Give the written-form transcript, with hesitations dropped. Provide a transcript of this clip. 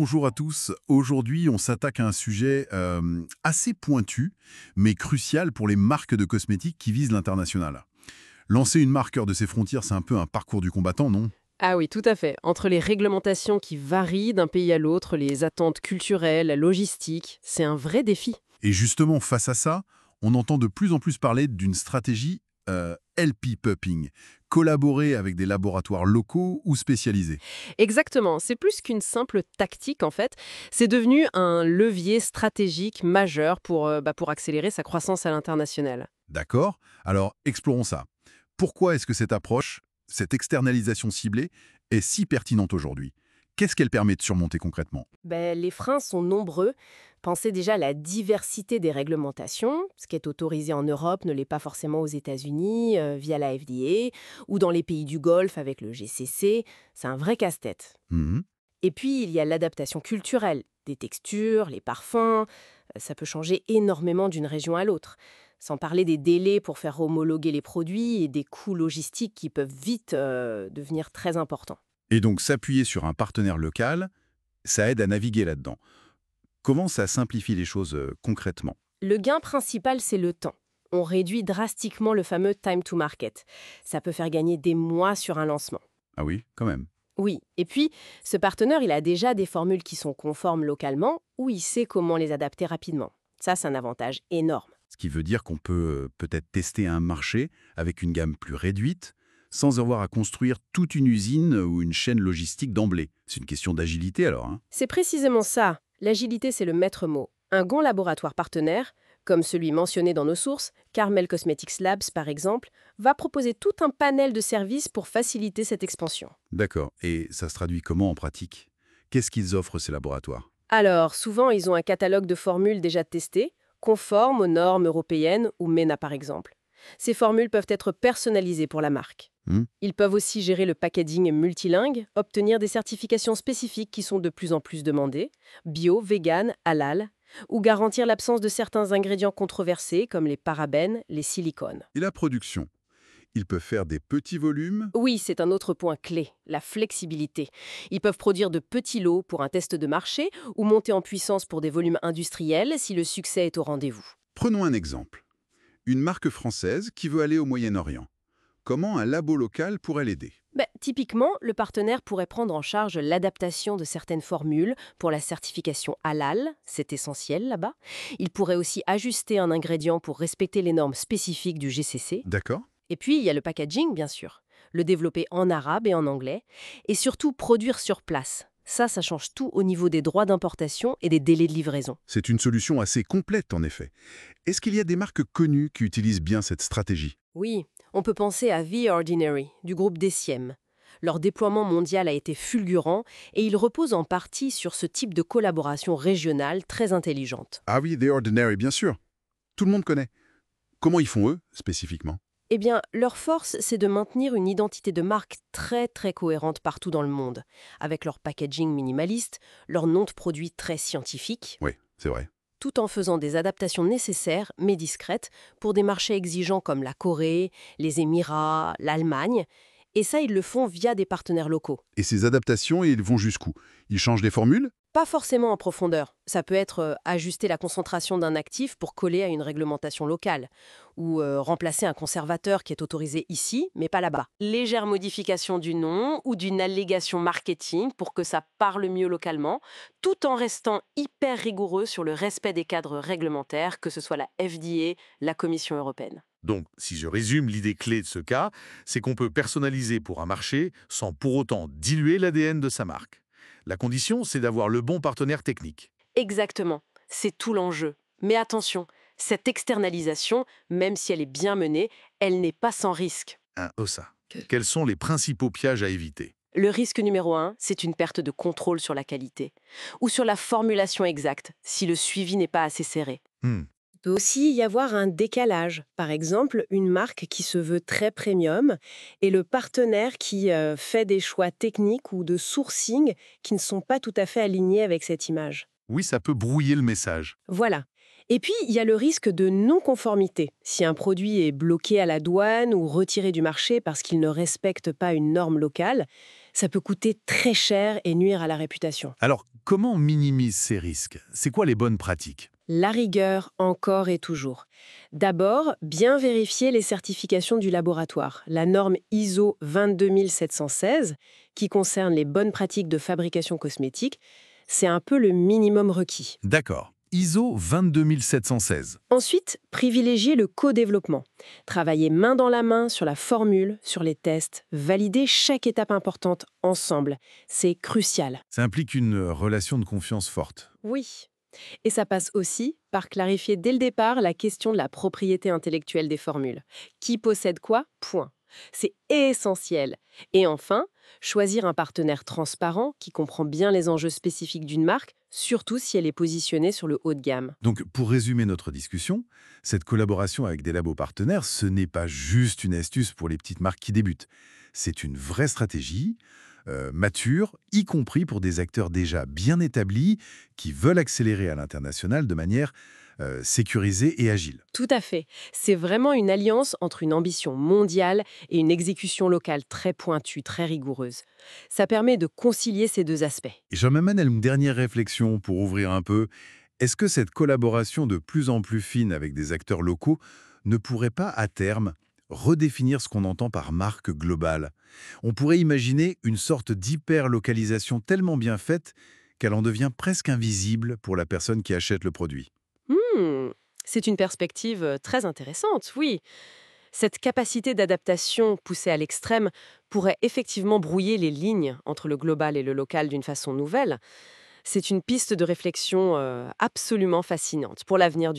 bonjour à tous. Aujourd'hui, on s'attaque à un sujet assez pointu, mais crucial pour les marques de cosmétiques qui visent l'international. Lancer une marque hors de ses frontières, c'est un peu un parcours du combattant, non? Ah oui, tout à fait. Entre les réglementations qui varient d'un pays à l'autre, les attentes culturelles, la logistique, c'est un vrai défi. Et justement, face à ça, on entend de plus en plus parler d'une stratégie LP Pupping, collaborer avec des laboratoires locaux ou spécialisés. Exactement, c'est plus qu'une simple tactique en fait, c'est devenu un levier stratégique majeur pour accélérer sa croissance à l'international. D'accord? Alors, explorons ça. Pourquoi est-ce que cette approche, cette externalisation ciblée, est si pertinente aujourd'hui? Qu'est-ce qu'elle permet de surmonter concrètement? Les freins sont nombreux. Pensez déjà à la diversité des réglementations. Ce qui est autorisé en Europe ne l'est pas forcément aux États-Unis via la FDA ou dans les pays du Golfe avec le GCC. C'est un vrai casse-tête. Mhm. Et puis, il y a l'adaptation culturelle, des textures, les parfums. Ça peut changer énormément d'une région à l'autre. Sans parler des délais pour faire homologuer les produits et des coûts logistiques qui peuvent vite devenir très importants. Et donc, s'appuyer sur un partenaire local, ça aide à naviguer là-dedans. Comment ça simplifie les choses concrètement? Le gain principal, c'est le temps. On réduit drastiquement le fameux time to market. Ça peut faire gagner des mois sur un lancement. Ah oui, quand même. Oui, et puis, ce partenaire, il a déjà des formules qui sont conformes localement ou il sait comment les adapter rapidement. Ça, c'est un avantage énorme. Ce qui veut dire qu'on peut peut-être tester un marché avec une gamme plus réduite, sans avoir à construire toute une usine ou une chaîne logistique d'emblée. C'est une question d'agilité alors, hein? C'est précisément ça. L'agilité, c'est le maître mot. Un grand laboratoire partenaire, comme celui mentionné dans nos sources, Carmel Cosmetics Labs par exemple, va proposer tout un panel de services pour faciliter cette expansion. D'accord. Et ça se traduit comment en pratique? Qu'est-ce qu'ils offrent ces laboratoires? Alors, souvent, ils ont un catalogue de formules déjà testées, conformes aux normes européennes ou MENA par exemple. Ces formules peuvent être personnalisées pour la marque. Hmm. Ils peuvent aussi gérer le packaging multilingue, obtenir des certifications spécifiques qui sont de plus en plus demandées, bio, vegan, halal, ou garantir l'absence de certains ingrédients controversés comme les parabènes, les silicones. Et la production? Ils peuvent faire des petits volumes? Oui, c'est un autre point clé, la flexibilité. Ils peuvent produire de petits lots pour un test de marché ou monter en puissance pour des volumes industriels si le succès est au rendez-vous. Prenons un exemple. Une marque française qui veut aller au Moyen-Orient. Comment un labo local pourrait l'aider? Typiquement, le partenaire pourrait prendre en charge l'adaptation de certaines formules pour la certification halal, c'est essentiel là-bas. Il pourrait aussi ajuster un ingrédient pour respecter les normes spécifiques du GCC. D'accord. Et puis, il y a le packaging, bien sûr. Le développer en arabe et en anglais. Et surtout, produire sur place. Ça change tout au niveau des droits d'importation et des délais de livraison. C'est une solution assez complète en effet. Est-ce qu'il y a des marques connues qui utilisent bien cette stratégie? Oui, on peut penser à The Ordinary, du groupe Deciem. Leur déploiement mondial a été fulgurant et il repose en partie sur ce type de collaboration régionale très intelligente. Ah oui, The Ordinary, bien sûr. Tout le monde connaît. Comment ils font eux, spécifiquement? Eh bien, leur force, c'est de maintenir une identité de marque très très cohérente partout dans le monde, avec leur packaging minimaliste, leur nom de produit très scientifique, Oui, c'est vrai. tout en faisant des adaptations nécessaires mais discrètes pour des marchés exigeants comme la Corée, les Émirats, l'Allemagne. Et ça, ils le font via des partenaires locaux. Et ces adaptations, ils vont jusqu'où? Ils changent les formules? Pas forcément en profondeur. Ça peut être ajuster la concentration d'un actif pour coller à une réglementation locale, ou remplacer un conservateur qui est autorisé ici, mais pas là-bas. Légère modification du nom ou d'une allégation marketing pour que ça parle mieux localement, tout en restant hyper rigoureux sur le respect des cadres réglementaires, que ce soit la FDA, la Commission européenne. Donc, si je résume, l'idée clé de ce cas, c'est qu'on peut personnaliser pour un marché sans pour autant diluer l'ADN de sa marque. La condition, c'est d'avoir le bon partenaire technique. Exactement, c'est tout l'enjeu. Mais attention, cette externalisation, même si elle est bien menée, elle n'est pas sans risque. Ça. Quels sont les principaux pièges à éviter? Le risque numéro 1, c'est une perte de contrôle sur la qualité, ou sur la formulation exacte, si le suivi n'est pas assez serré. Il peut aussi y avoir un décalage. Par exemple, une marque qui se veut très premium et le partenaire qui fait des choix techniques ou de sourcing qui ne sont pas tout à fait alignés avec cette image. Oui, ça peut brouiller le message. Voilà. Et puis, il y a le risque de non-conformité. Si un produit est bloqué à la douane ou retiré du marché parce qu'il ne respecte pas une norme locale, ça peut coûter très cher et nuire à la réputation. Alors, comment on minimise ces risques? C'est quoi les bonnes pratiques? La rigueur, encore et toujours. D'abord, bien vérifier les certifications du laboratoire. La norme ISO 22716, qui concerne les bonnes pratiques de fabrication cosmétique, c'est un peu le minimum requis. D'accord. ISO 22716. Ensuite, privilégier le co-développement. Travailler main dans la main sur la formule, sur les tests, valider chaque étape importante ensemble. C'est crucial. Ça implique une relation de confiance forte. Oui. Et ça passe aussi par clarifier dès le départ la question de la propriété intellectuelle des formules. Qui possède quoi? Point. C'est essentiel. Et enfin, choisir un partenaire transparent qui comprend bien les enjeux spécifiques d'une marque, surtout si elle est positionnée sur le haut de gamme. Donc, pour résumer notre discussion, cette collaboration avec des labos partenaires, ce n'est pas juste une astuce pour les petites marques qui débutent. C'est une vraie stratégie, mature, y compris pour des acteurs déjà bien établis qui veulent accélérer à l'international de manière sécurisée et agile. Tout à fait. C'est vraiment une alliance entre une ambition mondiale et une exécution locale très pointue, très rigoureuse. Ça permet de concilier ces deux aspects. Et j'en m'amène à une dernière réflexion pour ouvrir un peu. Est-ce que cette collaboration de plus en plus fine avec des acteurs locaux ne pourrait pas, à terme, redéfinir ce qu'on entend par marque globale? On pourrait imaginer une sorte d'hyper-localisation tellement bien faite qu'elle en devient presque invisible pour la personne qui achète le produit. C'est une perspective très intéressante, oui. Cette capacité d'adaptation poussée à l'extrême pourrait effectivement brouiller les lignes entre le global et le local d'une façon nouvelle. C'est une piste de réflexion absolument fascinante pour l'avenir du